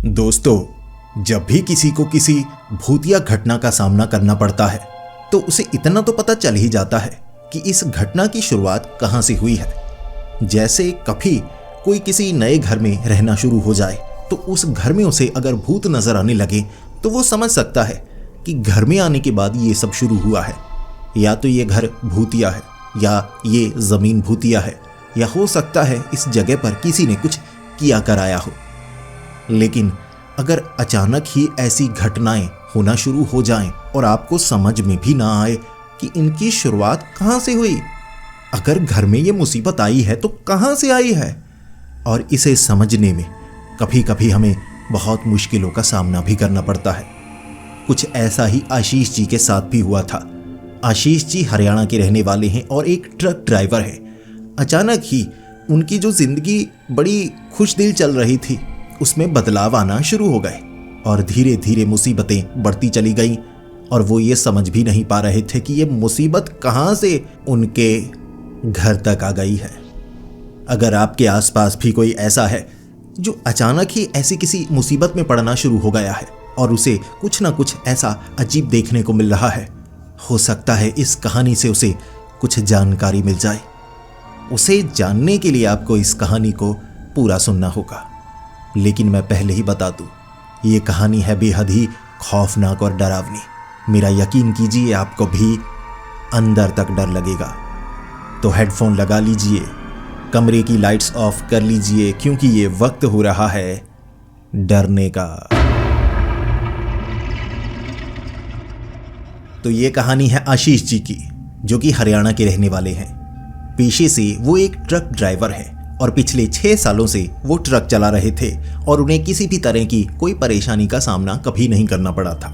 दोस्तों, जब भी किसी को किसी भूतिया घटना का सामना करना पड़ता है तो उसे इतना तो पता चल ही जाता है कि इस घटना की शुरुआत कहां से हुई है। जैसे कभी कोई किसी नए घर में रहना शुरू हो जाए तो उस घर में उसे अगर भूत नजर आने लगे तो वो समझ सकता है कि घर में आने के बाद ये सब शुरू हुआ है। या तो ये घर भूतिया है, या ये जमीन भूतिया है, या हो सकता है इस जगह पर किसी ने कुछ किया कराया हो। लेकिन अगर अचानक ही ऐसी घटनाएं होना शुरू हो जाएं और आपको समझ में भी ना आए कि इनकी शुरुआत कहां से हुई, अगर घर में ये मुसीबत आई है तो कहां से आई है, और इसे समझने में कभी कभी हमें बहुत मुश्किलों का सामना भी करना पड़ता है। कुछ ऐसा ही आशीष जी के साथ भी हुआ था। आशीष जी हरियाणा के रहने वाले हैं और एक ट्रक ड्राइवर है। अचानक ही उनकी जो जिंदगी बड़ी खुश दिल चल रही थी उसमें बदलाव आना शुरू हो गए और धीरे धीरे मुसीबतें बढ़ती चली गईं और वो ये समझ भी नहीं पा रहे थे कि ये मुसीबत कहां से उनके घर तक आ गई है। अगर आपके आसपास भी कोई ऐसा है जो अचानक ही ऐसी किसी मुसीबत में पड़ना शुरू हो गया है और उसे कुछ ना कुछ ऐसा अजीब देखने को मिल रहा है, हो सकता है इस कहानी से उसे कुछ जानकारी मिल जाए। उसे जानने के लिए आपको इस कहानी को पूरा सुनना होगा। लेकिन मैं पहले ही बता दूं, ये कहानी है बेहद ही खौफनाक और डरावनी। मेरा यकीन कीजिए आपको भी अंदर तक डर लगेगा। तो हेडफोन लगा लीजिए, कमरे की लाइट्स ऑफ कर लीजिए, क्योंकि ये वक्त हो रहा है डरने का। तो ये कहानी है आशीष जी की, जो कि हरियाणा के रहने वाले हैं। पेशे से वो एक ट्रक ड्राइवर है और पिछले 6 सालों से वो ट्रक चला रहे थे और उन्हें किसी भी तरह की कोई परेशानी का सामना कभी नहीं करना पड़ा था।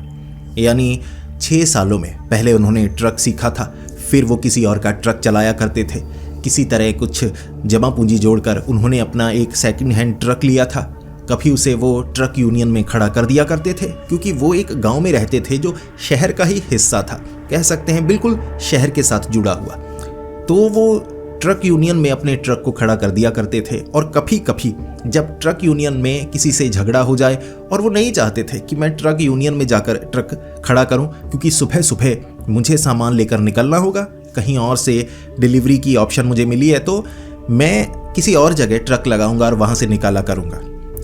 यानी 6 सालों में पहले उन्होंने ट्रक सीखा था, फिर वो किसी और का ट्रक चलाया करते थे। किसी तरह कुछ जमा पूंजी जोड़कर उन्होंने अपना एक सेकंड हैंड ट्रक लिया था। कभी उसे वो ट्रक यूनियन में खड़ा कर दिया करते थे, क्योंकि वो एक गांव में रहते थे जो शहर का ही हिस्सा था, कह सकते हैं बिल्कुल शहर के साथ जुड़ा हुआ। तो वो ट्रक यूनियन में अपने ट्रक को खड़ा कर दिया करते थे। और कभी कभी जब ट्रक यूनियन में किसी से झगड़ा हो जाए और वो नहीं चाहते थे कि मैं ट्रक यूनियन में जाकर ट्रक खड़ा करूं, क्योंकि सुबह सुबह मुझे सामान लेकर निकलना होगा, कहीं और से डिलीवरी की ऑप्शन मुझे मिली है तो मैं किसी और जगह ट्रक लगाऊंगा और वहां से निकाला करूंगा।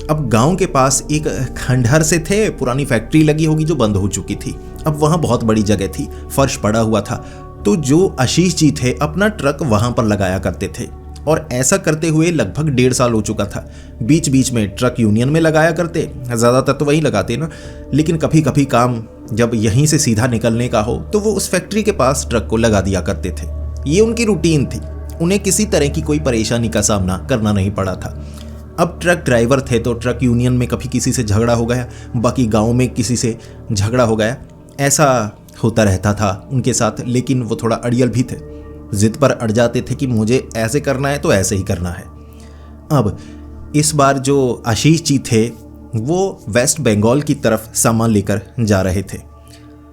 अब गांव के पास एक खंडहर से थे, पुरानी फैक्ट्री लगी होगी जो बंद हो चुकी थी। अब वहां बहुत बड़ी जगह थी, फर्श पड़ा हुआ था, तो जो आशीष जी थे अपना ट्रक वहां पर लगाया करते थे और ऐसा करते हुए लगभग 1.5 साल हो चुका था। बीच बीच में ट्रक यूनियन में लगाया करते, ज़्यादातर तो वही लगाते ना, लेकिन कभी कभी काम जब यहीं से सीधा निकलने का हो तो वो उस फैक्ट्री के पास ट्रक को लगा दिया करते थे। ये उनकी रूटीन थी, उन्हें किसी तरह की कोई परेशानी का सामना करना नहीं पड़ा था। अब ट्रक ड्राइवर थे तो ट्रक यूनियन में कभी किसी से झगड़ा हो गया, बाकी गाँव में किसी से झगड़ा हो गया, ऐसा होता रहता था उनके साथ। लेकिन वो थोड़ा अड़ियल भी थे, जिद पर अड़ जाते थे कि मुझे ऐसे करना है तो ऐसे ही करना है। अब इस बार जो आशीष जी थे वो वेस्ट बंगाल की तरफ सामान लेकर जा रहे थे।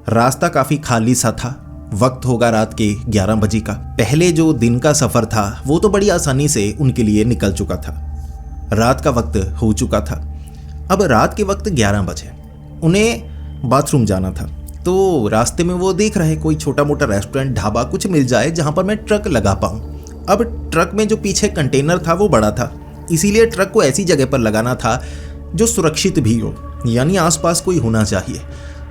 रास्ता काफ़ी खाली सा था, वक्त होगा रात के 11 बजे का। पहले जो दिन का सफ़र था वो तो बड़ी आसानी से उनके लिए निकल चुका था, रात का वक्त हो चुका था। अब रात के वक्त 11 बजे उन्हें बाथरूम जाना था, तो रास्ते में वो देख रहे कोई छोटा मोटा रेस्टोरेंट ढाबा कुछ मिल जाए जहां पर मैं ट्रक लगा पाऊं। अब ट्रक में जो पीछे कंटेनर था वो बड़ा था, इसीलिए ट्रक को ऐसी जगह पर लगाना था जो सुरक्षित भी हो, यानी आसपास कोई होना चाहिए।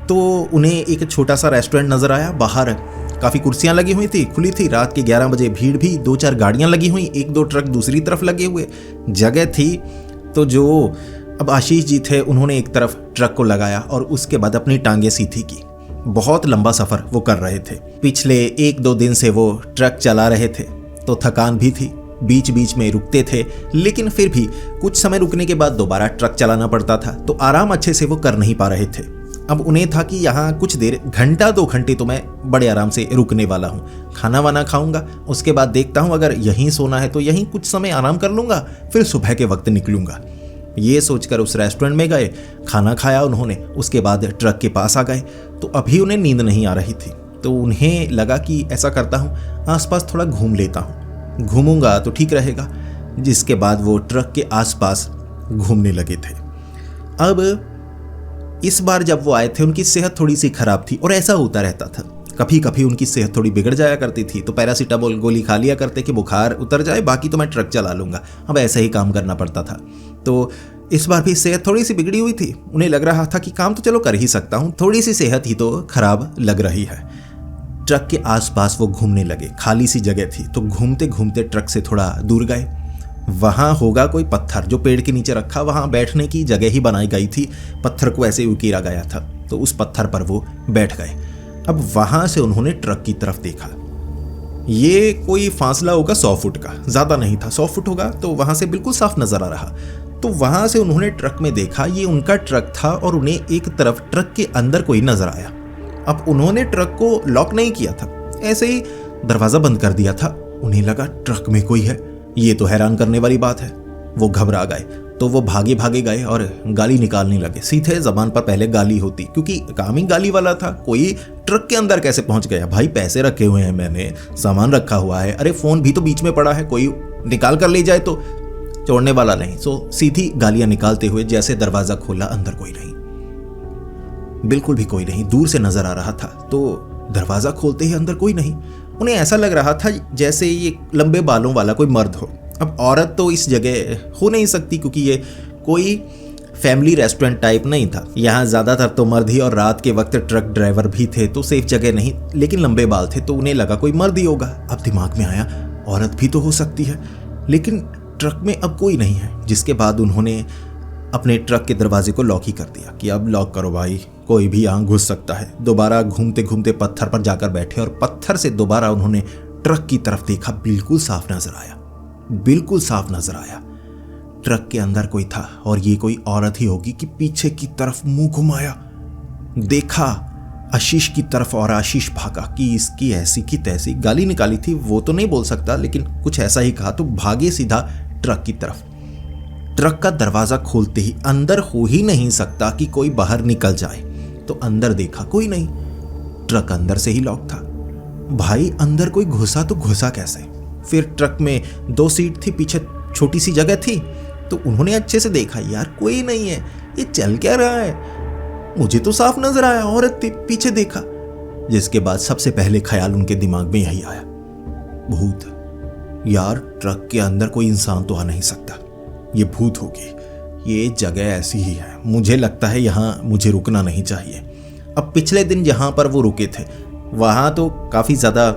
तो उन्हें एक छोटा सा रेस्टोरेंट नज़र आया, बाहर काफ़ी कुर्सियां लगी हुई थी, खुली थी। रात के 11 बजे भीड़ भी, 2-4 गाड़ियां लगी हुई, 1-2 ट्रक दूसरी तरफ लगे हुए, जगह थी। तो जो अब आशीष जी थे उन्होंने एक तरफ ट्रक को लगाया और उसके बाद अपनी टांगें सीधी की। बहुत लंबा सफ़र वो कर रहे थे, पिछले 1-2 दिन से वो ट्रक चला रहे थे, तो थकान भी थी, बीच बीच में रुकते थे, लेकिन फिर भी कुछ समय रुकने के बाद दोबारा ट्रक चलाना पड़ता था, तो आराम अच्छे से वो कर नहीं पा रहे थे। अब उन्हें था कि यहाँ कुछ देर, 1-2 घंटे तो मैं बड़े आराम से रुकने वाला हूँ, खाना वाना खाऊंगा, उसके बाद देखता हूँ अगर यहीं सोना है तो यहीं कुछ समय आराम कर लूँगा, फिर सुबह के वक्त निकलूँगा। ये सोचकर उस रेस्टोरेंट में गए, खाना खाया उन्होंने, उसके बाद ट्रक के पास आ गए। तो अभी उन्हें नींद नहीं आ रही थी, तो उन्हें लगा कि ऐसा करता हूँ आसपास थोड़ा घूम लेता हूँ, घूमूंगा तो ठीक रहेगा। जिसके बाद वो ट्रक के आसपास घूमने लगे थे। अब इस बार जब वो आए थे उनकी सेहत थोड़ी सी खराब थी और ऐसा होता रहता था, कभी कभी उनकी सेहत थोड़ी बिगड़ जाया करती थी तो पैरासीटामोल गोली खा लिया करते कि बुखार उतर जाए, बाकी तो मैं ट्रक चला लूँगा। अब ऐसा ही काम करना पड़ता था। तो इस बार भी सेहत थोड़ी सी बिगड़ी हुई थी, उन्हें लग रहा था कि काम तो चलो कर ही सकता हूँ, थोड़ी सी सेहत ही तो खराब लग रही है। ट्रक के आसपास वो घूमने लगे, खाली सी जगह थी तो घूमते घूमते ट्रक से थोड़ा दूर गए। वहाँ होगा कोई पत्थर जो पेड़ के नीचे रखा, वहाँ बैठने की जगह ही बनाई गई थी, पत्थर को ऐसे उकीरा गया था, तो उस पत्थर पर वो बैठ गए। अब वहाँ से उन्होंने ट्रक की तरफ देखा। ये कोई फासला होगा 100 फुट का, ज़्यादा नहीं था, 100 फुट होगा, तो वहाँ से बिल्कुल साफ नज़र आ रहा। तो वहाँ से उन्होंने ट्रक में देखा, ये उनका ट्रक था और उन्हें एक तरफ ट्रक के अंदर कोई नज़र आया। अब उन्होंने ट्रक को लॉक नहीं किया था, ऐसे ही दरवाज़ा बंद कर दिया था। उन्हें लगा ट्रक में कोई है, ये तो हैरान करने वाली बात है। वो घबरा गए तो वो भागे भागे गए और गाली निकालने लगे। सीधे ज़बान पर पहले गाली होती, क्योंकि काम ही गाली वाला था। कोई ट्रक के अंदर कैसे पहुंच गया? भाई पैसे रखे हुए हैं, मैंने सामान रखा हुआ है, अरे फ़ोन भी तो बीच में पड़ा है, कोई निकाल कर ले जाए तो छोड़ने वाला नहीं। सो सीधी गालियां निकालते हुए जैसे दरवाज़ा खोला, अंदर कोई नहीं, बिल्कुल भी कोई नहीं, दूर से नजर आ रहा था। तो दरवाज़ा खोलते ही अंदर कोई नहीं। उन्हें ऐसा लग रहा था जैसे ये लंबे बालों वाला कोई मर्द हो। अब औरत तो इस जगह हो नहीं सकती, क्योंकि ये कोई फैमिली रेस्टोरेंट टाइप नहीं था। यहाँ ज़्यादातर तो मर्द ही और रात के वक्त ट्रक ड्राइवर भी थे, तो सेफ जगह नहीं, लेकिन लंबे बाल थे तो उन्हें लगा कोई मर्द ही होगा। अब दिमाग में आया औरत भी तो हो सकती है, लेकिन ट्रक में अब कोई नहीं है। जिसके बाद उन्होंने अपने ट्रक के दरवाजे को लॉक ही कर दिया कि अब लॉक करो भाई, कोई भी यहाँ घुस सकता है। दोबारा घूमते घूमते पत्थर पर जाकर बैठे और पत्थर से दोबारा उन्होंने ट्रक की तरफ देखा। बिल्कुल साफ नजर आया, बिल्कुल साफ नजर आया, ट्रक के अंदर कोई था और ये कोई औरत ही होगी कि पीछे की तरफ मुंह घुमाया, देखा आशीष की तरफ और आशीष भागा कि इसकी ऐसी की तैसी। गाली निकाली थी वो तो नहीं बोल सकता, लेकिन कुछ ऐसा ही कहा, तो भागे सीधा ट्रक की तरफ। ट्रक का दरवाजा खोलते ही अंदर हो ही नहीं सकता कि कोई बाहर निकल जाए, तो अंदर देखा कोई नहीं, ट्रक अंदर से ही लॉक था। भाई अंदर कोई घुसा तो घुसा कैसे? फिर ट्रक में 2 सीट थी, पीछे छोटी सी जगह थी, तो उन्होंने अच्छे से देखा, यार कोई नहीं है, ये चल क्या रहा है? मुझे तो साफ नजर आया औरत थी, पीछे देखा। जिसके बाद सबसे पहले ख्याल उनके दिमाग में यही आया, भूत। यार ट्रक के अंदर कोई इंसान तो आ नहीं सकता, ये भूत होगी, ये जगह ऐसी ही है, मुझे लगता है यहाँ मुझे रुकना नहीं चाहिए। अब पिछले दिन जहाँ पर वो रुके थे वहाँ तो काफ़ी ज़्यादा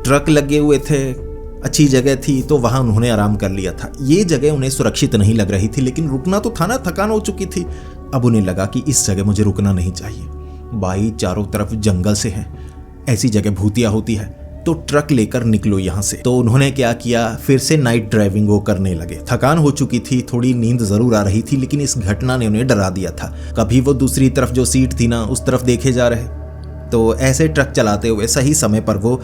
ट्रक लगे हुए थे, अच्छी जगह थी, तो वहाँ उन्होंने आराम कर लिया था। ये जगह उन्हें सुरक्षित नहीं लग रही थी, लेकिन रुकना तो था ना, थकान हो चुकी थी। अब उन्हें लगा कि इस जगह मुझे रुकना नहीं चाहिए। भाई चारों तरफ जंगल से है, ऐसी जगह भूतिया होती है, तो ट्रक लेकर निकलो यहाँ से। तो उन्होंने क्या किया, फिर से नाइट ड्राइविंग वो करने लगे। थकान हो चुकी थी, थोड़ी नींद जरूर आ रही थी, लेकिन इस घटना ने उन्हें डरा दिया था। कभी वो दूसरी तरफ जो सीट थी ना, उस तरफ देखे जा रहे, तो ऐसे ट्रक चलाते हुए सही समय पर वो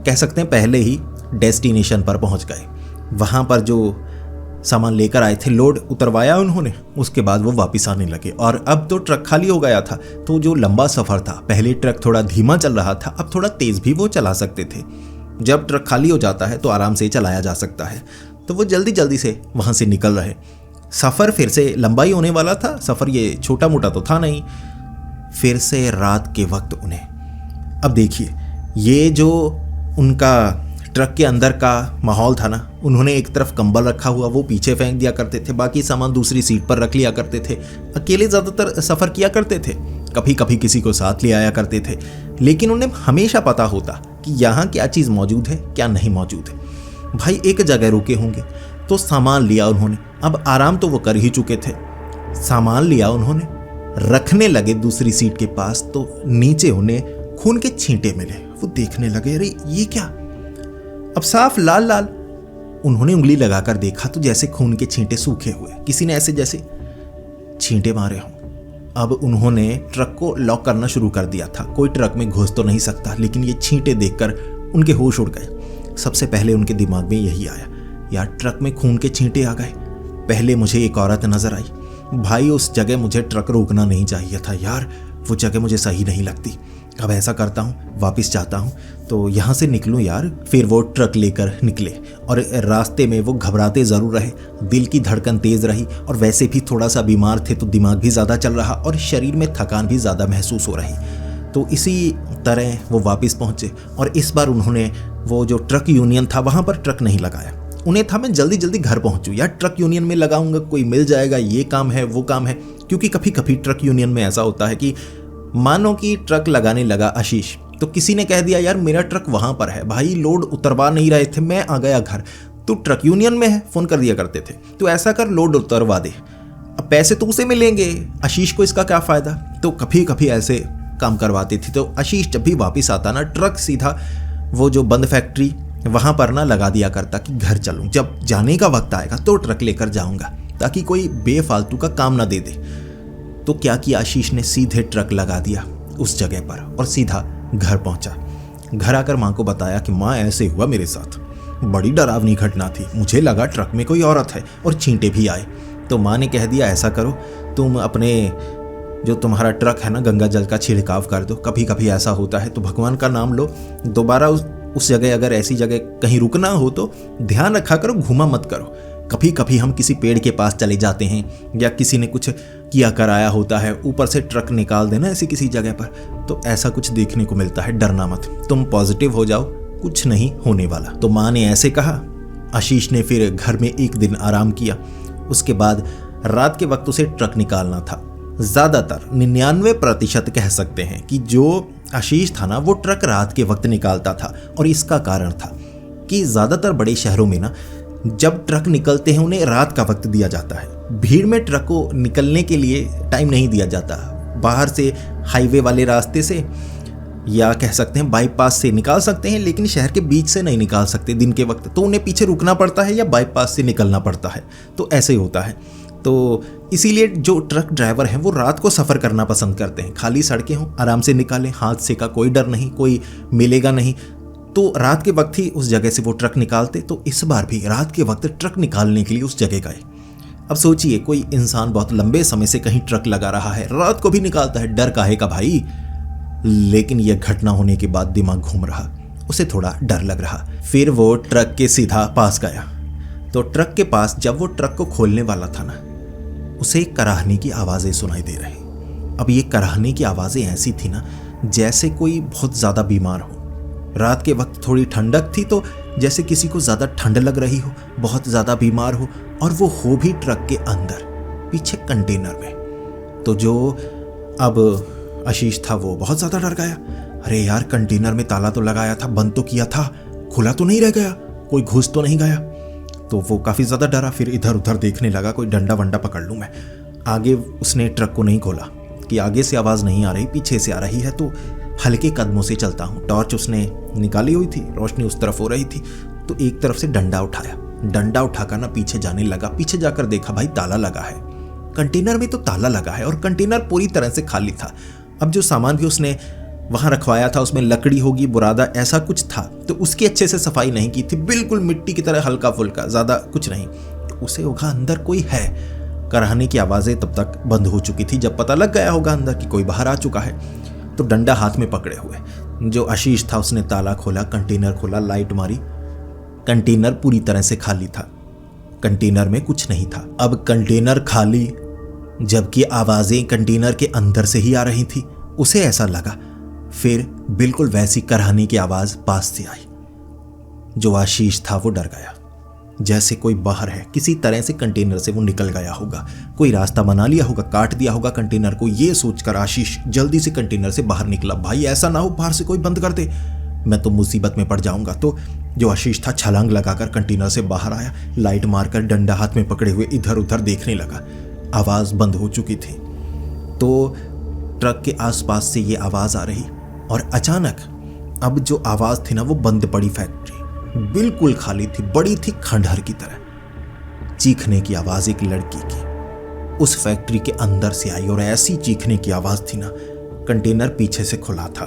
कह सकते हैं पहले ही डेस्टिनेशन पर पहुंच गए। वहाँ पर जो सामान लेकर आए थे लोड उतरवाया उन्होंने, उसके बाद वो वापस आने लगे। और अब तो ट्रक खाली हो गया था, तो जो लंबा सफ़र था, पहले ट्रक थोड़ा धीमा चल रहा था, अब थोड़ा तेज़ भी वो चला सकते थे। जब ट्रक खाली हो जाता है तो आराम से चलाया जा सकता है, तो वो जल्दी जल्दी से वहाँ से निकल रहे। सफ़र फिर से लंबा ही होने वाला था, सफ़र ये छोटा मोटा तो था नहीं। फिर से रात के वक्त उन्हें, अब देखिए ये जो उनका ट्रक के अंदर का माहौल था ना, उन्होंने एक तरफ कंबल रखा हुआ वो पीछे फेंक दिया करते थे, बाकी सामान दूसरी सीट पर रख लिया करते थे। अकेले ज़्यादातर सफ़र किया करते थे, कभी कभी किसी को साथ ले आया करते थे, लेकिन उन्हें हमेशा पता होता कि यहाँ क्या चीज़ मौजूद है क्या नहीं मौजूद है। भाई एक जगह रुके होंगे तो सामान लिया उन्होंने, अब आराम तो वो कर ही चुके थे, सामान लिया उन्होंने, रखने लगे दूसरी सीट के पास, तो नीचे उन्हें खून के छींटे मिले। वो देखने लगे, अरे ये क्या? अब साफ लाल लाल। उन्होंने उंगली लगाकर देखा तो जैसे खून के छींटे सूखे हुए, किसी ने ऐसे जैसे छींटे मारे हों। अब उन्होंने ट्रक को लॉक करना शुरू कर दिया था। कोई ट्रक में घुस तो नहीं सकता, लेकिन ये छींटे देखकर उनके होश उड़ गए। सबसे पहले उनके दिमाग में यही आया, यार ट्रक में खून के छींटे आ गए, पहले मुझे एक औरत नजर आई। भाई उस जगह मुझे ट्रक रोकना नहीं चाहिए था यार, वो जगह मुझे सही नहीं लगती। अब ऐसा करता हूँ, वापस जाता हूँ तो यहाँ से निकलूँ यार। फिर वो ट्रक लेकर निकले और रास्ते में वो घबराते ज़रूर रहे, दिल की धड़कन तेज़ रही और वैसे भी थोड़ा सा बीमार थे तो दिमाग भी ज़्यादा चल रहा और शरीर में थकान भी ज़्यादा महसूस हो रही। तो इसी तरह वो वापस पहुँचे और इस बार उन्होंने वो जो ट्रक यूनियन था वहाँ पर ट्रक नहीं लगाया। उन्हें था मैं जल्दी जल्दी घर पहुँचूँ यार, ट्रक यूनियन में लगाऊंगा कोई मिल जाएगा, ये काम है वो काम है। क्योंकि कभी कभी ट्रक यूनियन में ऐसा होता है कि मानो कि ट्रक लगाने लगा आशीष तो किसी ने कह दिया यार मेरा ट्रक वहाँ पर है, भाई लोड उतरवा नहीं रहे थे, मैं आ गया घर, तो ट्रक यूनियन में है, फ़ोन कर दिया करते थे, तो ऐसा कर लोड उतरवा दे, अब पैसे तो उसे मिलेंगे, आशीष को इसका क्या फ़ायदा। तो कभी कभी ऐसे काम करवाती थी। तो आशीष जब भी वापस आता ना, ट्रक सीधा वो जो बंद फैक्ट्री वहाँ पर ना लगा दिया करता कि घर चलूँ, जब जाने का वक्त आएगा तो ट्रक लेकर जाऊँगा, ताकि कोई बेफालतू का काम ना दे दे। तो क्या किया आशीष ने, सीधे ट्रक लगा दिया उस जगह पर और सीधा घर पहुंचा। घर आकर माँ को बताया कि माँ ऐसे हुआ मेरे साथ, बड़ी डरावनी घटना थी, मुझे लगा ट्रक में कोई औरत है और छींटे भी आए। तो माँ ने कह दिया ऐसा करो, तुम अपने जो तुम्हारा ट्रक है ना गंगा जल का छिड़काव कर दो, कभी कभी ऐसा होता है, तो भगवान का नाम लो, दोबारा उस जगह अगर ऐसी जगह कहीं रुकना हो तो ध्यान रखा करो, घूमा मत करो। कभी कभी हम किसी पेड़ के पास चले जाते हैं या किसी ने कुछ किया कराया होता है, ऊपर से ट्रक निकाल देना ऐसी किसी जगह पर, तो ऐसा कुछ देखने को मिलता है। डरना मत, तुम पॉजिटिव हो जाओ, कुछ नहीं होने वाला। तो माँ ने ऐसे कहा। आशीष ने फिर घर में एक दिन आराम किया। उसके बाद रात के वक्त उसे ट्रक निकालना था। ज़्यादातर 99% कह सकते हैं कि जो आशीष था ना वो ट्रक रात के वक्त निकालता था। और इसका कारण था कि ज़्यादातर बड़े शहरों में ना जब ट्रक निकलते हैं उन्हें रात का वक्त दिया जाता है। भीड़ में ट्रक को निकलने के लिए टाइम नहीं दिया जाता। बाहर से हाईवे वाले रास्ते से या कह सकते हैं बाईपास से निकाल सकते हैं, लेकिन शहर के बीच से नहीं निकाल सकते दिन के वक्त, तो उन्हें पीछे रुकना पड़ता है या बाईपास से निकलना पड़ता है। तो ऐसे ही होता है। तो इसीलिए जो ट्रक ड्राइवर हैं वो रात को सफ़र करना पसंद करते हैं। खाली सड़कें हों, आराम से निकालें, हादसे का कोई डर नहीं, कोई मिलेगा नहीं, तो रात के वक्त ही उस जगह से वो ट्रक निकालते। तो इस बार भी रात के वक्त ट्रक निकालने के लिए उस जगह गए। अब सोचिए कोई इंसान बहुत लंबे समय से कहीं ट्रक लगा रहा है, रात को भी निकालता है, डर काहे का भाई। लेकिन यह घटना होने के बाद दिमाग घूम रहा, उसे थोड़ा डर लग रहा। फिर वो ट्रक के सीधा पास गया। तो ट्रक के पास जब वो ट्रक को खोलने वाला था ना, उसे कराहने की आवाज़ें सुनाई दे रही। अब ये कराहने की आवाज़ें ऐसी थी ना जैसे कोई बहुत ज़्यादा बीमार हो। रात के वक्त थोड़ी ठंडक थी तो जैसे किसी को ज़्यादा ठंड लग रही हो, बहुत ज़्यादा बीमार हो, और वो हो भी ट्रक के अंदर पीछे कंटेनर में। तो जो अब आशीष था वो बहुत ज़्यादा डर गया। अरे यार, कंटेनर में ताला तो लगाया था, बंद तो किया था, खुला तो नहीं रह गया, कोई घुस तो नहीं गया। तो वो काफ़ी ज़्यादा डरा। फिर इधर उधर देखने लगा, कोई डंडा वंडा पकड़ लूँ मैं। आगे उसने ट्रक को नहीं खोला कि आगे से आवाज़ नहीं आ रही, पीछे से आ रही है, तो हल्के कदमों से चलता हूँ। टॉर्च उसने निकाली हुई थी, रोशनी उस तरफ हो रही थी, तो एक तरफ से डंडा उठाया। डंडा उठाकर ना पीछे जाने लगा। पीछे जाकर देखा, भाई ताला लगा है, कंटेनर में तो ताला लगा है और कंटेनर पूरी तरह से खाली था। अब जो सामान भी उसने वहाँ रखवाया था उसमें लकड़ी होगी, बुरादा ऐसा कुछ था, तो उसकी अच्छे से सफाई नहीं की थी, बिल्कुल मिट्टी की तरह हल्का फुल्का, ज़्यादा कुछ नहीं। तो उसे होगा अंदर कोई है। कराहने की आवाज़ें तब तक बंद हो चुकी थी। जब पता लग गया होगा अंदर कि कोई बाहर आ चुका है, तो डंडा हाथ में पकड़े हुए जो आशीष था उसने ताला खोला, कंटेनर खोला, लाइट मारी। कंटेनर पूरी तरह से खाली था, कंटेनर में कुछ नहीं था। अब कंटेनर खाली, जबकि आवाज़ें कंटेनर के अंदर से ही आ रही थी। उसे ऐसा लगा, फिर बिल्कुल वैसी कराहने की आवाज़ पास से आई। जो आशीष था वो डर गया, जैसे कोई बाहर है। किसी तरह से कंटेनर से वो निकल गया होगा, कोई रास्ता बना लिया होगा, काट दिया होगा कंटेनर को। ये सोचकर आशीष जल्दी से कंटेनर से बाहर निकला। भाई ऐसा ना हो बाहर से कोई बंद कर दे, मैं तो मुसीबत में पड़ जाऊंगा। तो जो आशीष था छलांग लगाकर कंटेनर से बाहर आया, लाइट मारकर डंडा हाथ में पकड़े हुए इधर उधर देखने लगा। आवाज़ बंद हो चुकी थी। तो ट्रक के आसपास से ये आवाज़ आ रही और अचानक अब जो आवाज़ थी ना वो बंद पड़ी फैक्ट्री बिल्कुल खाली थी, बड़ी थी खंडहर की तरह। चीखने की आवाज़ एक लड़की की उस फैक्ट्री के अंदर से आई, और ऐसी चीखने की आवाज़ थी ना, कंटेनर पीछे से खुला था।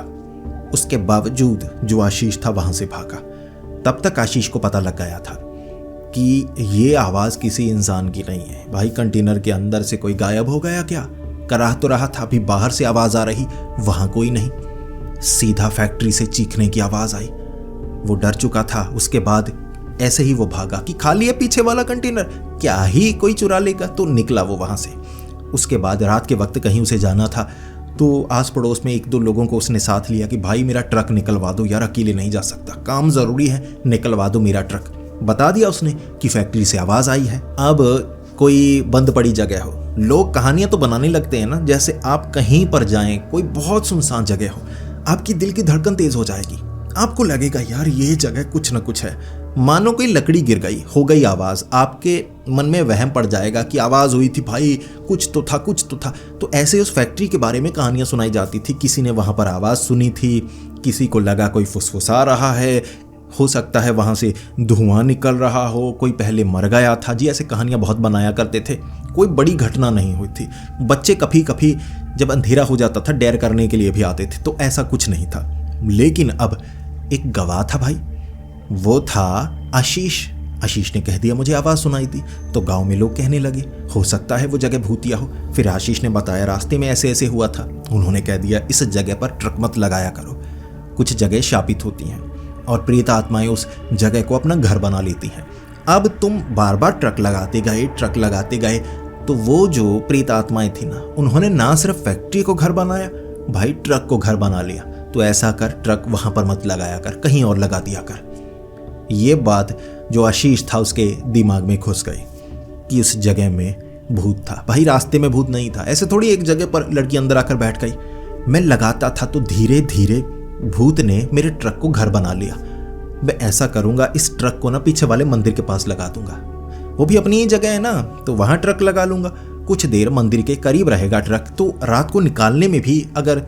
उसके बावजूद जो आशीष था वहां से भागा। तब तक आशीष को पता लग गया था कि ये आवाज़ किसी इंसान की नहीं है। भाई कंटेनर के अंदर से कोई गायब हो गया क्या? कराह तो रहा था, अभी बाहर से आवाज़ आ रही, वहां कोई नहीं। सीधा फैक्ट्री से चीखने की आवाज आई। वो डर चुका था। उसके बाद ऐसे ही वो भागा कि खाली है पीछे वाला कंटेनर, क्या ही कोई चुरा लेगा, तो निकला वो वहां से। उसके बाद रात के वक्त कहीं उसे जाना था, तो आस पड़ोस में एक दो लोगों को उसने साथ लिया कि भाई मेरा ट्रक निकलवा दो यार, अकेले नहीं जा सकता, काम जरूरी है, निकलवा दो मेरा ट्रक। बता दिया उसने कि फैक्ट्री से आवाज आई है। अब कोई बंद पड़ी जगह हो, लोग कहानियां तो बनाने लगते हैं ना, जैसे आप कहीं पर जाएं, कोई बहुत सुनसान जगह हो, आपकी दिल की धड़कन तेज हो जाएगी, आपको लगेगा यार ये जगह कुछ ना कुछ है। मानो कोई लकड़ी गिर गई, हो गई आवाज, आपके मन में वहम पड़ जाएगा कि आवाज हुई थी भाई, कुछ तो था, कुछ तो था। तो ऐसे उस फैक्ट्री के बारे में कहानियां सुनाई जाती थी। किसी ने वहां पर आवाज सुनी थी, किसी को लगा कोई फुसफुसा रहा है, हो सकता है वहां से धुआं निकल रहा हो, कोई पहले मर गया था। जी ऐसे कहानियां बहुत बनाया करते थे। कोई बड़ी घटना नहीं हुई थी। बच्चे कभी कभी जब अंधेरा हो जाता था डैर करने के लिए भी आते थे, तो ऐसा कुछ नहीं था। लेकिन अब एक गवाह था भाई, वो था आशीष। आशीष ने कह दिया मुझे आवाज सुनाई थी। तो गांव में लोग कहने लगे हो सकता है वो जगह भूतिया हो। फिर आशीष ने बताया रास्ते में ऐसे ऐसे हुआ था। उन्होंने कह दिया इस जगह पर ट्रक मत लगाया करो, कुछ जगह शापित होती हैं और प्रेत आत्माएं उस जगह को अपना घर बना लेती हैं। अब तुम बार बार ट्रक लगाते गए तो वो जो प्रेत आत्माएं थी ना, उन्होंने ना सिर्फ फैक्ट्री को घर बनाया, भाई ट्रक को घर बना लिया। तो ऐसा कर, ट्रक वहां पर मत लगाया कर, कहीं और लगा दिया कर। ये बात जो आशीष था उसके दिमाग में घुस गई कि उस जगह में भूत था। भाई रास्ते में भूत नहीं था, ऐसे थोड़ी एक जगह पर लड़की अंदर आकर बैठ गई। मैं लगाता था तो धीरे धीरे भूत ने मेरे ट्रक को घर बना लिया। मैं ऐसा करूंगा, इस ट्रक को ना पीछे वाले मंदिर के पास लगा दूंगा, वो भी अपनी ही जगह है ना, तो वहां ट्रक लगा लूंगा। कुछ देर मंदिर के करीब रहेगा ट्रक, तो रात को निकालने में भी अगर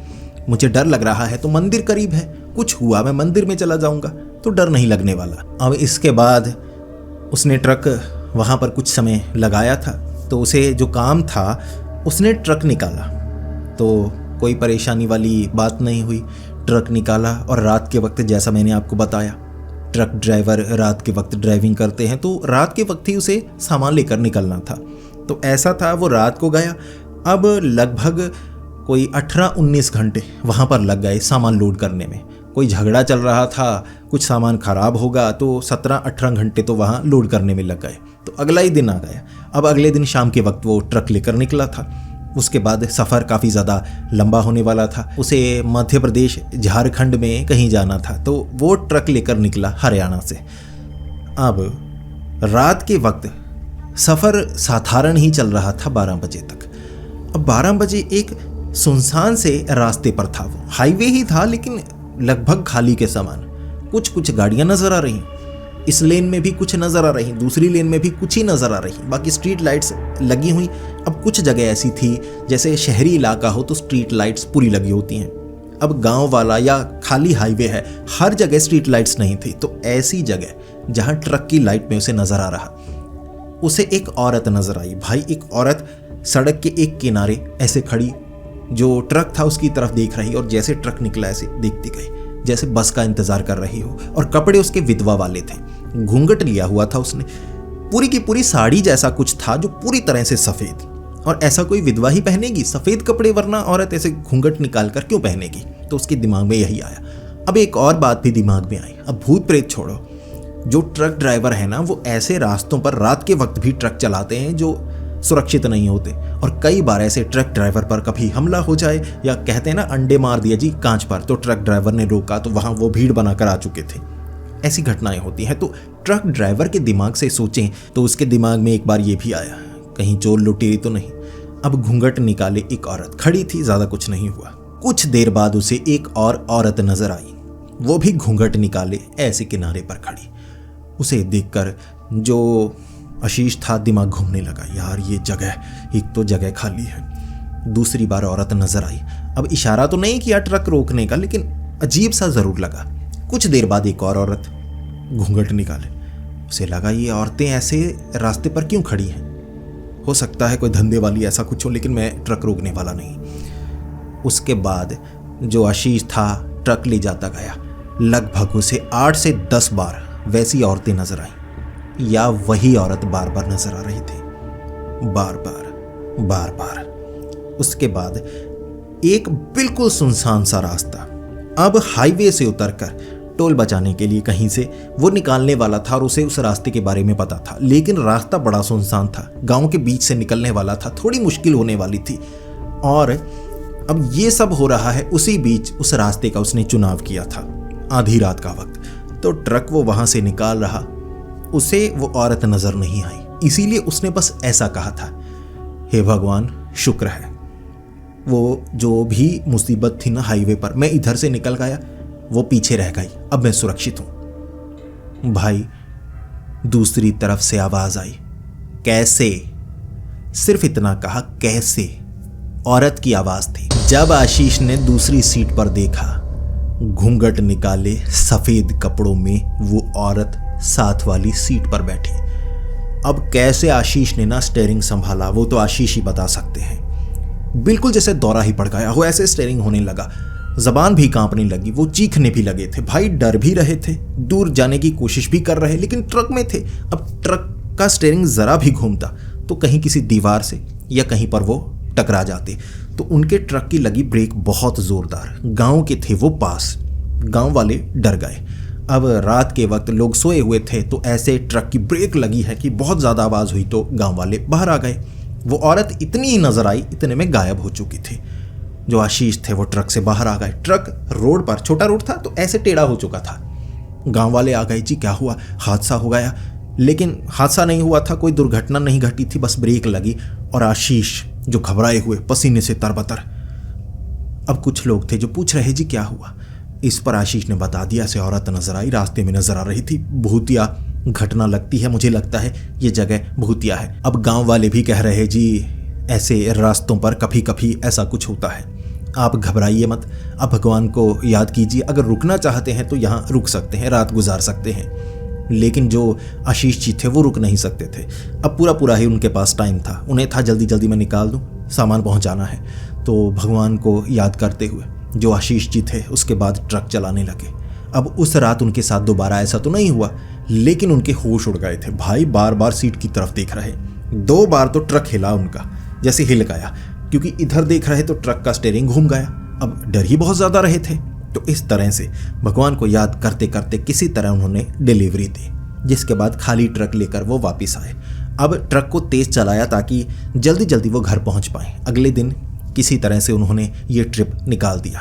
मुझे डर लग रहा है तो मंदिर करीब है, कुछ हुआ मैं मंदिर में चला जाऊंगा तो डर नहीं लगने वाला। अब इसके बाद उसने ट्रक वहां पर कुछ समय लगाया था, तो उसे जो काम था उसने ट्रक निकाला, तो कोई परेशानी वाली बात नहीं हुई। ट्रक निकाला और रात के वक्त, जैसा मैंने आपको बताया, ट्रक ड्राइवर रात के वक्त ड्राइविंग करते हैं, तो रात के वक्त ही उसे सामान लेकर निकलना था। तो ऐसा था, वो रात को गया। अब लगभग कोई 18-19 घंटे वहाँ पर लग गए सामान लोड करने में। कोई झगड़ा चल रहा था, कुछ सामान खराब होगा, तो 17-18 घंटे तो वहाँ लोड करने में लग गए। तो अगला ही दिन आ गया। अब अगले दिन शाम के वक्त वो ट्रक लेकर निकला था। उसके बाद सफ़र काफ़ी ज़्यादा लंबा होने वाला था। उसे मध्य प्रदेश, झारखंड में कहीं जाना था, तो वो ट्रक लेकर निकला हरियाणा से। अब रात के वक्त सफ़र साधारण ही चल रहा था 12 बजे तक। अब 12 बजे एक सुनसान से रास्ते पर था, वो हाईवे ही था लेकिन लगभग खाली के समान। कुछ गाड़ियां नजर आ रही, इस लेन में भी कुछ नजर आ रही, दूसरी लेन में भी कुछ ही नजर आ रही, बाकी स्ट्रीट लाइट्स लगी हुई। अब कुछ जगह ऐसी थी जैसे शहरी इलाका हो तो स्ट्रीट लाइट्स पूरी लगी होती हैं। अब गांव वाला या खाली हाईवे है, हर जगह स्ट्रीट लाइट्स नहीं थी। तो ऐसी जगह जहां ट्रक की लाइट में उसे नजर आ रहा, उसे एक औरत नजर आई। भाई एक औरत सड़क के एक किनारे ऐसे खड़ी, जो ट्रक था उसकी तरफ देख रही, और जैसे ट्रक निकला ऐसे देखती गई, जैसे बस का इंतजार कर रही हो। और कपड़े उसके विधवा वाले थे, घूंघट लिया हुआ था उसने, पूरी की पूरी साड़ी जैसा कुछ था जो पूरी तरह से सफेद। और ऐसा कोई विधवा ही पहनेगी सफेद कपड़े, वरना औरत ऐसे घूंघट निकाल कर क्यों पहनेगी। तो उसके दिमाग में यही आया। अब एक और बात भी दिमाग में आई। अब भूत प्रेत छोड़ो, जो ट्रक ड्राइवर है ना, वो ऐसे रास्तों पर रात के वक्त भी ट्रक चलाते हैं जो सुरक्षित नहीं होते। और कई बार ऐसे ट्रक ड्राइवर पर कभी हमला हो जाए, या कहते हैं ना अंडे मार दिया जी कांच पर, तो ट्रक ड्राइवर ने रोका तो वहां वो भीड़ बनाकर आ चुके थे। ऐसी घटनाएं होती हैं। तो ट्रक ड्राइवर के दिमाग से सोचें तो उसके दिमाग में एक बार ये भी आया, कहीं चोर लुटेरी तो नहीं। अब घूंघट निकाले एक औरत खड़ी थी, ज्यादा कुछ नहीं हुआ। कुछ देर बाद उसे एक और औरत नजर आई, वो भी घूंघट निकाले ऐसे किनारे पर खड़ी। उसे देखकर जो आशीष था दिमाग घूमने लगा, यार ये जगह, एक तो जगह खाली है, दूसरी बार औरत नजर आई। अब इशारा तो नहीं किया ट्रक रोकने का, लेकिन अजीब सा जरूर लगा। कुछ देर बाद एक और औरत घूंघट निकाले, उसे लगा ये औरतें ऐसे रास्ते पर क्यों खड़ी हैं, हो सकता है कोई धंधे वाली ऐसा कुछ हो, लेकिन मैं ट्रक रोकने वाला नहीं। उसके बाद जो आशीष था ट्रक ले जाता गया, लगभग उसे 8 से 10 बार वैसी औरतें नजर आई, या वही औरत बार बार नजर आ रही थी, बार बार। उसके बाद एक बिल्कुल सुनसान सा रास्ता, अब हाईवे से उतरकर टोल बचाने के लिए कहीं से वो निकालने वाला था और उसे उस रास्ते के बारे में पता था, लेकिन रास्ता बड़ा सुनसान था, गांव के बीच से निकलने वाला था, थोड़ी मुश्किल होने वाली थी। और अब ये सब हो रहा है, उसी बीच उस रास्ते का उसने चुनाव किया था, आधी रात का वक्त। तो ट्रक वो वहां से निकाल रहा, उसे वो औरत नजर नहीं आई, इसीलिए उसने बस ऐसा कहा था, हे भगवान शुक्र है, वो जो भी मुसीबत थी ना हाईवे पर, मैं इधर से निकल गया, वो पीछे रह गई, अब मैं सुरक्षित हूं। भाई दूसरी तरफ से आवाज आई, कैसे? सिर्फ इतना कहा, कैसे? औरत की आवाज थी। जब आशीष ने दूसरी सीट पर देखा, घूंघट निकाले सफेद कपड़ों में वो औरत साथ वाली सीट पर बैठी। अब कैसे आशीष ने ना स्टीयरिंग संभाला, वो तो आशीष ही बता सकते हैं। बिल्कुल जैसे दौरा ही पड़ गया हो, ऐसे स्टीयरिंग होने लगा, जबान भी कांपने लगी, वो चीखने भी लगे थे। भाई डर भी रहे थे, दूर जाने की कोशिश भी कर रहे, लेकिन ट्रक में थे। अब ट्रक का स्टीयरिंग जरा भी घूमता तो कहीं किसी दीवार से या कहीं पर वो टकरा जाते। तो उनके ट्रक की लगी ब्रेक बहुत जोरदार। गांव के थे वो पास, गांव वाले डर गए। अब रात के वक्त लोग सोए हुए थे, तो ऐसे ट्रक की ब्रेक लगी है कि बहुत ज्यादा आवाज हुई, तो गांव वाले बाहर आ गए। वो औरत इतनी ही नजर आई, इतने में गायब हो चुकी थी। जो आशीष थे वो ट्रक से बाहर आ गए। ट्रक रोड पर, छोटा रोड था तो ऐसे टेढ़ा हो चुका था। गांव वाले आ गए, जी क्या हुआ? हादसा हो गया। लेकिन हादसा नहीं हुआ था, कोई दुर्घटना नहीं घटी थी, बस ब्रेक लगी। और आशीष जो घबराए हुए, पसीने से तरबतर। अब कुछ लोग थे जो पूछ रहे, जी क्या हुआ? इस पर आशीष ने बता दिया, से औरत नजर आई, रास्ते में नजर आ रही थी, भूतिया घटना लगती है, मुझे लगता है ये जगह भूतिया है। अब गांव वाले भी कह रहे, जी ऐसे रास्तों पर कभी कभी ऐसा कुछ होता है, आप घबराइए मत, आप भगवान को याद कीजिए, अगर रुकना चाहते हैं तो यहाँ रुक सकते हैं, रात गुजार सकते हैं। लेकिन जो आशीष जी थे वो रुक नहीं सकते थे। अब पूरा ही उनके पास टाइम था, उन्हें था जल्दी जल्दी मैं निकाल दूं, सामान पहुंचाना है। तो भगवान को याद करते हुए जो आशीष जी थे उसके बाद ट्रक चलाने लगे। अब उस रात उनके साथ दोबारा ऐसा तो नहीं हुआ, लेकिन उनके होश उड़ गए थे। भाई बार बार सीट की तरफ देख रहे, 2 बार तो ट्रक हिला उनका, जैसे हिल गया, क्योंकि इधर देख रहे तो ट्रक का स्टीयरिंग घूम गया। अब डर ही बहुत ज्यादा रहे थे। तो इस तरह से भगवान को याद करते करते किसी तरह उन्होंने डिलीवरी दी, जिसके बाद खाली ट्रक लेकर वो वापस आए। अब ट्रक को तेज चलाया ताकि जल्दी जल्दी वो घर पहुंच पाए। अगले दिन किसी तरह से उन्होंने ये ट्रिप निकाल दिया।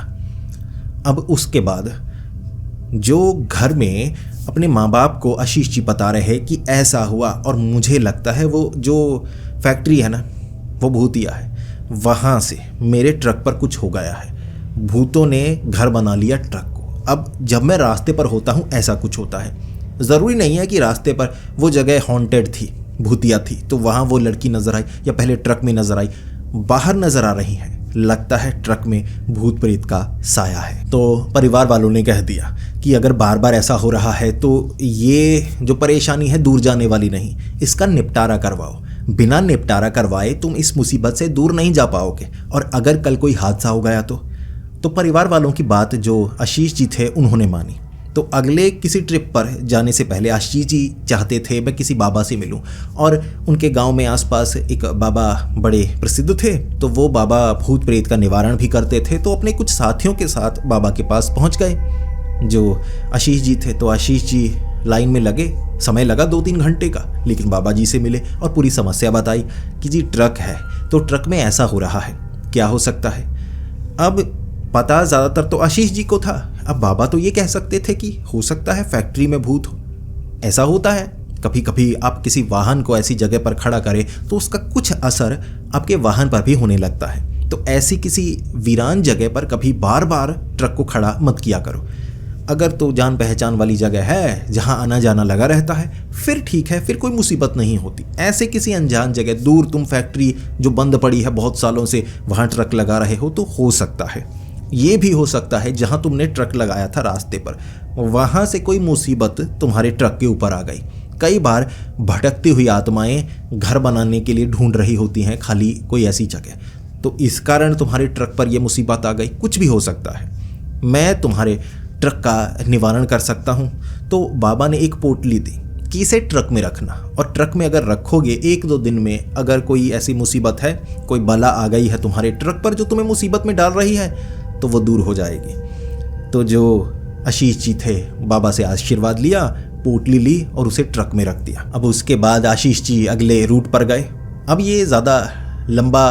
अब उसके बाद जो घर में अपने माँ बाप को आशीष जी बता रहे कि ऐसा हुआ, और मुझे लगता है वो जो फैक्ट्री है ना वो भूतिया है, वहाँ से मेरे ट्रक पर कुछ हो गया है, भूतों ने घर बना लिया ट्रक को। अब जब मैं रास्ते पर होता हूँ ऐसा कुछ होता है। ज़रूरी नहीं है कि रास्ते पर वो जगह हॉन्टेड थी, भूतिया थी, तो वहाँ वो लड़की नज़र आई या पहले ट्रक में नज़र आई, बाहर नज़र आ रही है, लगता है ट्रक में भूत प्रेत का साया है। तो परिवार वालों ने कह दिया कि अगर बार बार ऐसा हो रहा है तो ये जो परेशानी है दूर जाने वाली नहीं, इसका निपटारा करवाओ। बिना निपटारा करवाए तुम इस मुसीबत से दूर नहीं जा पाओगे, और अगर कल कोई हादसा हो गया तो परिवार वालों की बात जो आशीष जी थे उन्होंने मानी। तो अगले किसी ट्रिप पर जाने से पहले आशीष जी चाहते थे मैं किसी बाबा से मिलूं, और उनके गांव में आसपास एक बाबा बड़े प्रसिद्ध थे, तो वो बाबा भूत प्रेत का निवारण भी करते थे। तो अपने कुछ साथियों के साथ बाबा के पास पहुंच गए जो आशीष जी थे। तो आशीष जी लाइन में लगे, समय लगा 2-3 घंटे का, लेकिन बाबा जी से मिले और पूरी समस्या बताई कि जी ट्रक है, तो ट्रक में ऐसा हो रहा है, क्या हो सकता है। अब पता ज़्यादातर तो आशीष जी को था, अब बाबा तो ये कह सकते थे कि हो सकता है फैक्ट्री में भूत हो। ऐसा होता है कभी कभी, आप किसी वाहन को ऐसी जगह पर खड़ा करें तो उसका कुछ असर आपके वाहन पर भी होने लगता है। तो ऐसी किसी वीरान जगह पर कभी बार बार ट्रक को खड़ा मत किया करो। अगर तो जान पहचान वाली जगह है जहां आना जाना लगा रहता है, फिर ठीक है, फिर कोई मुसीबत नहीं होती। ऐसे किसी अनजान जगह दूर, तुम फैक्ट्री जो बंद पड़ी है बहुत सालों से वहां ट्रक लगा रहे हो, तो हो सकता है। ये भी हो सकता है जहां तुमने ट्रक लगाया था रास्ते पर, वहां से कोई मुसीबत तुम्हारे ट्रक के ऊपर आ गई। कई बार भटकती हुई आत्माएं घर बनाने के लिए ढूंढ रही होती हैं खाली कोई ऐसी जगह, तो इस कारण तुम्हारे ट्रक पर यह मुसीबत आ गई। कुछ भी हो सकता है। मैं तुम्हारे ट्रक का निवारण कर सकता हूं। तो बाबा ने एक पोटली दी कि इसे ट्रक में रखना, और ट्रक में अगर रखोगे 1-2 दिन में अगर कोई ऐसी मुसीबत है, कोई बला आ गई है तुम्हारे ट्रक पर जो तुम्हें मुसीबत में डाल रही है, तो वो दूर हो जाएगी। तो जो आशीष जी थे बाबा से आशीर्वाद लिया, पोटली ली और उसे ट्रक में रख दिया। अब उसके बाद आशीष जी अगले रूट पर गए। अब ये ज़्यादा लंबा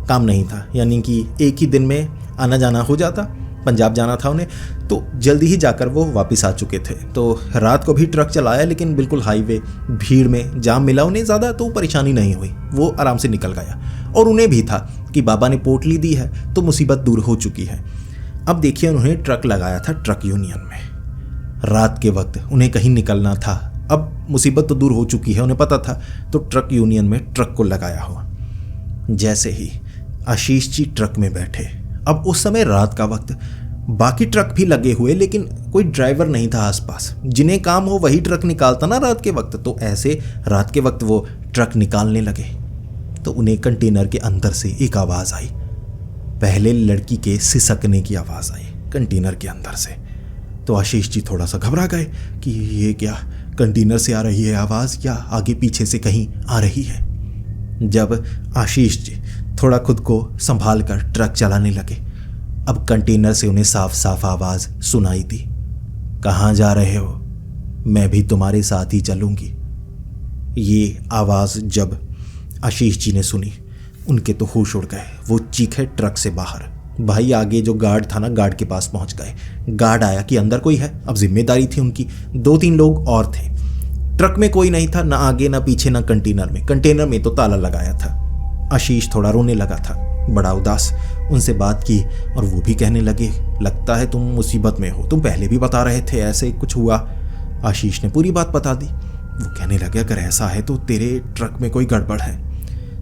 काम नहीं था, यानी कि एक ही दिन में आना जाना हो जाता। पंजाब जाना था उन्हें, तो जल्दी ही जाकर वो वापस आ चुके थे। तो रात को भी ट्रक चलाया, लेकिन बिल्कुल हाईवे भीड़ में जाम मिला उन्हें ज़्यादा, तो परेशानी नहीं हुई, वो आराम से निकल गया। और उन्हें भी था कि बाबा ने पोटली दी है तो मुसीबत दूर हो चुकी है। अब देखिए, उन्होंने ट्रक लगाया था ट्रक यूनियन में, रात के वक्त उन्हें कहीं निकलना था। अब मुसीबत तो दूर हो चुकी है, उन्हें पता था, तो ट्रक यूनियन में ट्रक को लगाया हुआ। जैसे ही आशीष जी ट्रक में बैठे, अब उस समय रात का वक्त, बाकी ट्रक भी लगे हुए, लेकिन कोई ड्राइवर नहीं था आसपास। जिन्हें काम हो वही ट्रक निकालता ना रात के वक्त। तो ऐसे रात के वक्त वो ट्रक निकालने लगे, तो उन्हें कंटेनर के अंदर से एक आवाज़ आई। पहले लड़की के सिसकने की आवाज़ आई कंटेनर के अंदर से। तो आशीष जी थोड़ा सा घबरा गए कि ये क्या, कंटेनर से आ रही है आवाज़ या आगे पीछे से कहीं आ रही है। जब आशीष जी थोड़ा खुद को संभाल कर ट्रक चलाने लगे, अब कंटेनर से उन्हें साफ साफ आवाज़ सुनाई दी, कहाँ जा रहे हो, मैं भी तुम्हारे साथ ही चलूँगी। ये आवाज़ जब आशीष जी ने सुनी, उनके तो होश उड़ गए। वो चीखे ट्रक से बाहर। भाई आगे जो गार्ड था ना, गार्ड के पास पहुंच गए। गार्ड आया कि अंदर कोई है। अब जिम्मेदारी थी उनकी। 2-3 लोग और थे। ट्रक में कोई नहीं था, ना आगे ना पीछे ना कंटेनर में। कंटेनर में तो ताला लगाया था। आशीष थोड़ा रोने लगा था, बड़ा उदास। उनसे बात की और वो भी कहने लगे, लगता है तुम मुसीबत में हो, तुम पहले भी बता रहे थे ऐसे कुछ हुआ। आशीष ने पूरी बात बता दी। वो कहने लगे, अगर ऐसा है तो तेरे ट्रक में कोई गड़बड़ है,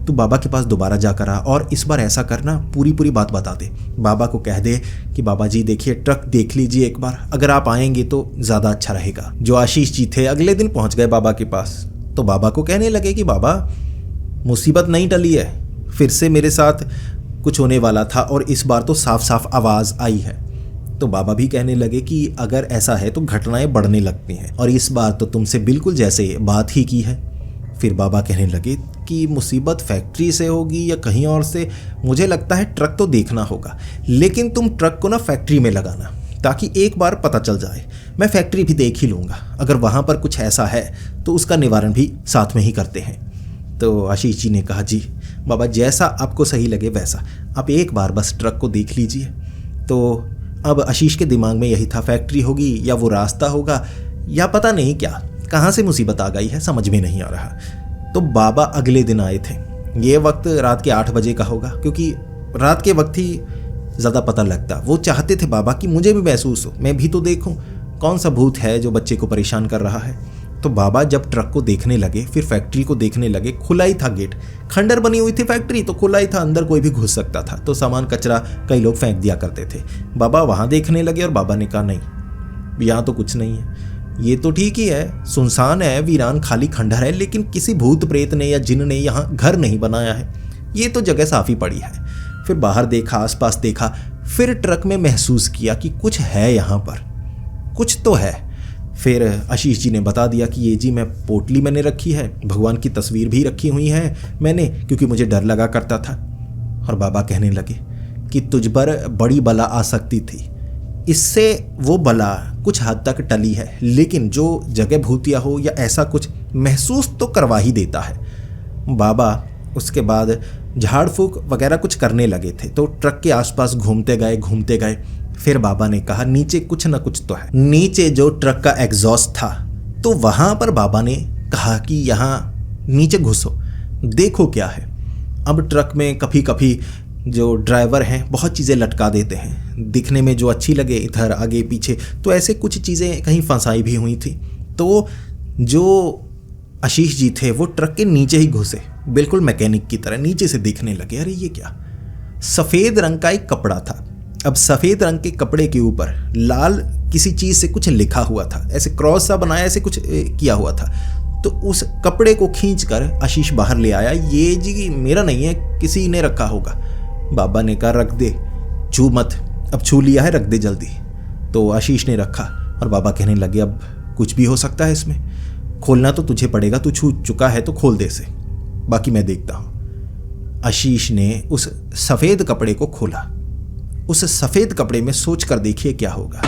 तू बाबा के पास दोबारा जाकर आ और इस बार ऐसा करना, पूरी बात बता दे। बाबा को कह दे कि बाबा जी देखिए, ट्रक देख लीजिए एक बार, अगर आप आएंगे तो ज़्यादा अच्छा रहेगा। जो आशीष जी थे अगले दिन पहुंच गए बाबा के पास। तो बाबा को कहने लगे कि बाबा, मुसीबत नहीं टली है, फिर से मेरे साथ कुछ होने वाला था और इस बार तो साफ साफ आवाज़ आई है। तो बाबा भी कहने लगे कि अगर ऐसा है तो घटनाएं बढ़ने लगती हैं, और इस बार तो तुमसे बिल्कुल जैसे बात ही की है। फिर बाबा कहने लगे कि मुसीबत फैक्ट्री से होगी या कहीं और से, मुझे लगता है ट्रक तो देखना होगा, लेकिन तुम ट्रक को ना फैक्ट्री में लगाना, ताकि एक बार पता चल जाए। मैं फैक्ट्री भी देख ही लूँगा, अगर वहाँ पर कुछ ऐसा है तो उसका निवारण भी साथ में ही करते हैं। तो आशीष जी ने कहा, जी बाबा, जैसा आपको सही लगे वैसा, आप एक बार बस ट्रक को देख लीजिए। तो अब आशीष के दिमाग में यही था, फैक्ट्री होगी या वो रास्ता होगा या पता नहीं क्या, कहाँ से मुसीबत आ गई है समझ में नहीं आ रहा। तो बाबा अगले दिन आए थे। ये वक्त रात के 8 बजे का होगा, क्योंकि रात के वक्त ही ज़्यादा पता लगता। वो चाहते थे बाबा कि मुझे भी महसूस हो, मैं भी तो देखूं कौन सा भूत है जो बच्चे को परेशान कर रहा है। तो बाबा जब ट्रक को देखने लगे, फिर फैक्ट्री को देखने लगे, खुला ही था गेट, खंडर बनी हुई थी फैक्ट्री, तो खुला ही था, अंदर कोई भी घुस सकता था। तो सामान कचरा कई लोग फेंक दिया करते थे। बाबा वहाँ देखने लगे और बाबा ने कहा, नहीं यहाँ तो कुछ नहीं है, ये तो ठीक ही है, सुनसान है, वीरान खाली खंडर है, लेकिन किसी भूत प्रेत ने या जिन ने यहाँ घर नहीं बनाया है, ये तो जगह साफ ही पड़ी है। फिर बाहर देखा, आसपास देखा, फिर ट्रक में महसूस किया कि कुछ है यहाँ पर, कुछ तो है। फिर आशीष जी ने बता दिया कि ये जी मैं पोटली मैंने रखी है, भगवान की तस्वीर भी रखी हुई है मैंने, क्योंकि मुझे डर लगा करता था। और बाबा कहने लगे कि तुझ पर बड़ी बला आ सकती थी, इससे वो बला कुछ हद तक टली है, लेकिन जो जगह भूतिया हो या ऐसा कुछ महसूस तो करवा ही देता है। बाबा उसके बाद झाड़ फूक वगैरह कुछ करने लगे थे। तो ट्रक के आसपास घूमते गए। फिर बाबा ने कहा, नीचे कुछ ना कुछ तो है। नीचे जो ट्रक का एग्जॉस्ट था, तो वहाँ पर बाबा ने कहा कि यहाँ नीचे घुसो, देखो क्या है। अब ट्रक में कभी जो ड्राइवर हैं बहुत चीज़ें लटका देते हैं, दिखने में जो अच्छी लगे इधर आगे पीछे, तो ऐसे कुछ चीज़ें कहीं फंसाई भी हुई थी। तो जो आशीष जी थे वो ट्रक के नीचे ही घुसे, बिल्कुल मैकेनिक की तरह नीचे से देखने लगे। अरे ये क्या, सफ़ेद रंग का एक कपड़ा था। अब सफ़ेद रंग के कपड़े के ऊपर लाल किसी चीज़ से कुछ लिखा हुआ था, ऐसे क्रॉस सा बनाया, ऐसे कुछ किया हुआ था। तो उस कपड़े को खींचकर आशीष बाहर ले आया। ये जी मेरा नहीं है, किसी ने रखा होगा। बाबा ने कहा, रख दे, छू मत, अब छू लिया है, रख दे जल्दी। तो आशीष ने रखा और बाबा कहने लगे, अब कुछ भी हो सकता है इसमें, खोलना तो तुझे पड़ेगा, तू छू चुका है तो खोल दे से, बाकी मैं देखता हूँ। आशीष ने उस सफ़ेद कपड़े को खोला उस सफ़ेद कपड़े में सोच कर देखिए क्या होगा।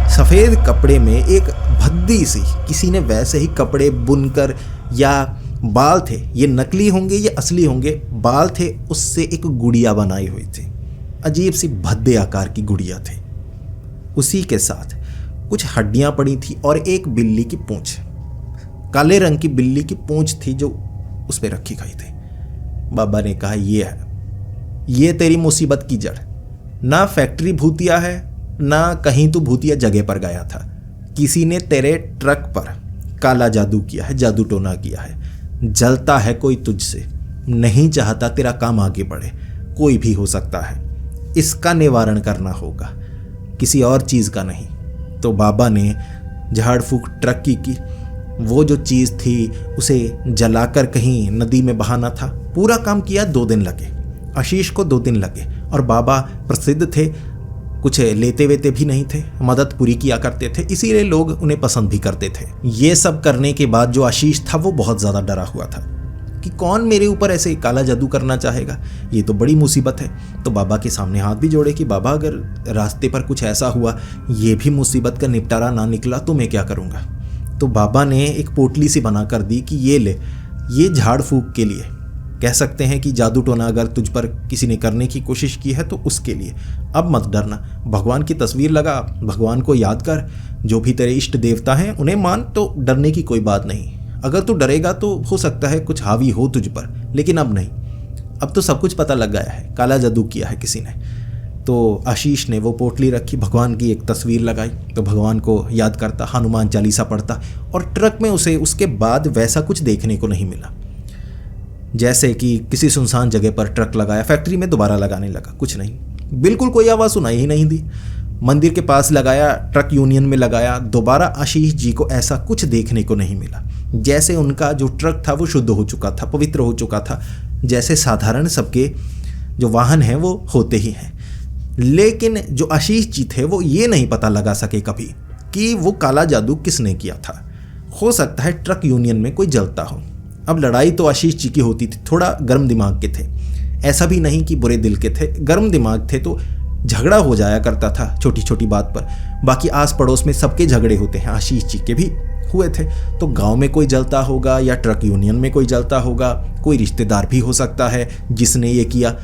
सफ़ेद कपड़े में एक भद्दी सी, किसी ने वैसे ही कपड़े बुनकर, या बाल थे, ये नकली होंगे या असली होंगे, बाल थे, उससे एक गुड़िया बनाई हुई थी। अजीब सी भद्दे आकार की गुड़िया थी। उसी के साथ कुछ हड्डियां पड़ी थी और एक बिल्ली की पूंछ, काले रंग की बिल्ली की पूंछ थी जो उस पर रखी गई थी। बाबा ने कहा, ये है, ये तेरी मुसीबत की जड़। ना फैक्ट्री भूतिया है, ना कहीं तू भूतिया जगह पर गया था। किसी ने तेरे ट्रक पर काला जादू किया है, जादू टोना किया है। जलता है कोई तुझसे, नहीं चाहता तेरा काम आगे बढ़े। कोई भी हो सकता है, इसका निवारण करना होगा, किसी और चीज़ का नहीं। तो बाबा ने झाड़ फूक ट्रक की वो जो चीज़ थी उसे जलाकर कहीं नदी में बहाना था। पूरा काम किया, 2 दिन लगे। आशीष को 2 दिन लगे और बाबा प्रसिद्ध थे, कुछ लेते वेते भी नहीं थे, मदद पूरी किया करते थे, इसीलिए लोग उन्हें पसंद भी करते थे। ये सब करने के बाद जो आशीष था वो बहुत ज़्यादा डरा हुआ था कि कौन मेरे ऊपर ऐसे काला जादू करना चाहेगा, ये तो बड़ी मुसीबत है। तो बाबा के सामने हाथ भी जोड़े कि बाबा, अगर रास्ते पर कुछ ऐसा हुआ, ये भी मुसीबत का निपटारा ना निकला तो मैं क्या करूँगा। तो बाबा ने एक पोटली सी बना कर दी कि ये ले, ये झाड़ फूक के लिए, कह सकते हैं कि जादू टोना अगर तुझ पर किसी ने करने की कोशिश की है तो उसके लिए। अब मत डरना, भगवान की तस्वीर लगा, भगवान को याद कर, जो भी तेरे इष्ट देवता हैं उन्हें मान, तो डरने की कोई बात नहीं। अगर तू डरेगा तो हो सकता है कुछ हावी हो तुझ पर, लेकिन अब नहीं, अब तो सब कुछ पता लग गया है, काला जादू किया है किसी ने। तो आशीष ने वो पोटली रखी, भगवान की एक तस्वीर लगाई, तो भगवान को याद करता, हनुमान चालीसा पढ़ता, और ट्रक में उसे उसके बाद वैसा कुछ देखने को नहीं मिला। जैसे कि किसी सुनसान जगह पर ट्रक लगाया, फैक्ट्री में दोबारा लगाने लगा, कुछ नहीं, बिल्कुल कोई आवाज़ सुनाई ही नहीं दी। मंदिर के पास लगाया, ट्रक यूनियन में लगाया, दोबारा आशीष जी को ऐसा कुछ देखने को नहीं मिला। जैसे उनका जो ट्रक था वो शुद्ध हो चुका था, पवित्र हो चुका था, जैसे साधारण सबके जो वाहन हैं वो होते ही हैं। लेकिन जो आशीष जी थे वो ये नहीं पता लगा सके कभी कि वो काला जादू किसने किया था। हो सकता है ट्रक यूनियन में कोई जलता हो। अब लड़ाई तो आशीष जी की होती थी, थोड़ा गर्म दिमाग के थे, ऐसा भी नहीं कि बुरे दिल के थे, गर्म दिमाग थे, तो झगड़ा हो जाया करता था छोटी छोटी बात पर। बाकी आस पड़ोस में सबके झगड़े होते हैं, आशीष जी के भी हुए थे। तो गांव में कोई जलता होगा या ट्रक यूनियन में कोई जलता होगा, कोई रिश्तेदार भी हो सकता है जिसने ये किया।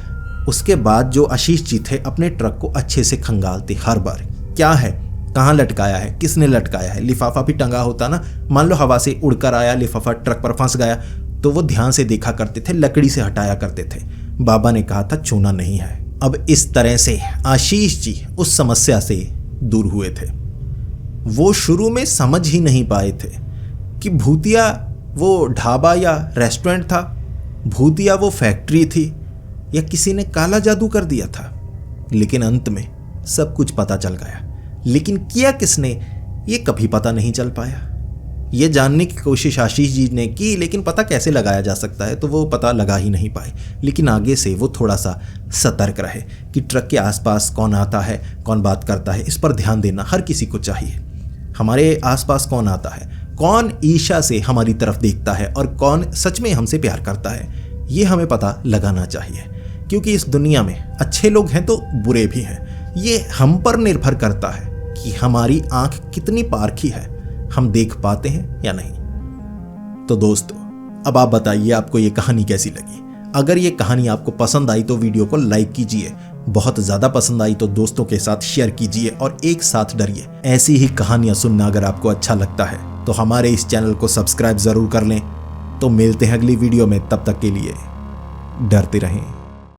उसके बाद जो आशीष जी थे अपने ट्रक को अच्छे से खंगालते हर बार, क्या है, कहाँ लटकाया है, किसने लटकाया है। लिफाफा भी टंगा होता ना, मान लो हवा से उड़कर आया लिफाफा, ट्रक पर फंस गया, तो वो ध्यान से देखा करते थे, लकड़ी से हटाया करते थे। बाबा ने कहा था छूना नहीं है। अब इस तरह से आशीष जी उस समस्या से दूर हुए थे। वो शुरू में समझ ही नहीं पाए थे कि भूतिया वो ढाबा या रेस्टोरेंट था, भूतिया वो फैक्ट्री थी, या किसी ने काला जादू कर दिया था। लेकिन अंत में सब कुछ पता चल गया। लेकिन किया किसने, ये कभी पता नहीं चल पाया। ये जानने की कोशिश आशीष जी ने की, लेकिन पता कैसे लगाया जा सकता है, तो वो पता लगा ही नहीं पाए। लेकिन आगे से वो थोड़ा सा सतर्क रहे कि ट्रक के आसपास कौन आता है, कौन बात करता है, इस पर ध्यान देना हर किसी को चाहिए। हमारे आसपास कौन आता है, कौन ईर्ष्या से हमारी तरफ देखता है और कौन सच में हमसे प्यार करता है, ये हमें पता लगाना चाहिए। क्योंकि इस दुनिया में अच्छे लोग हैं तो बुरे भी हैं। ये हम पर निर्भर करता है कि हमारी आंख कितनी पारखी है, हम देख पाते हैं या नहीं। तो दोस्तों, अब आप बताइए आपको ये कहानी कैसी लगी। अगर ये कहानी आपको पसंद आई तो वीडियो को लाइक कीजिए, बहुत ज़्यादा पसंद आई तो दोस्तों के साथ शेयर कीजिए और एक साथ डरिए। ऐसी ही कहानियां सुनना अगर आपको अच्छा लगता है तो हमारे इस चैनल को सब्सक्राइब ज़रूर कर लें। तो मिलते हैं अगली वीडियो में, तब तक के लिए डरते रहें।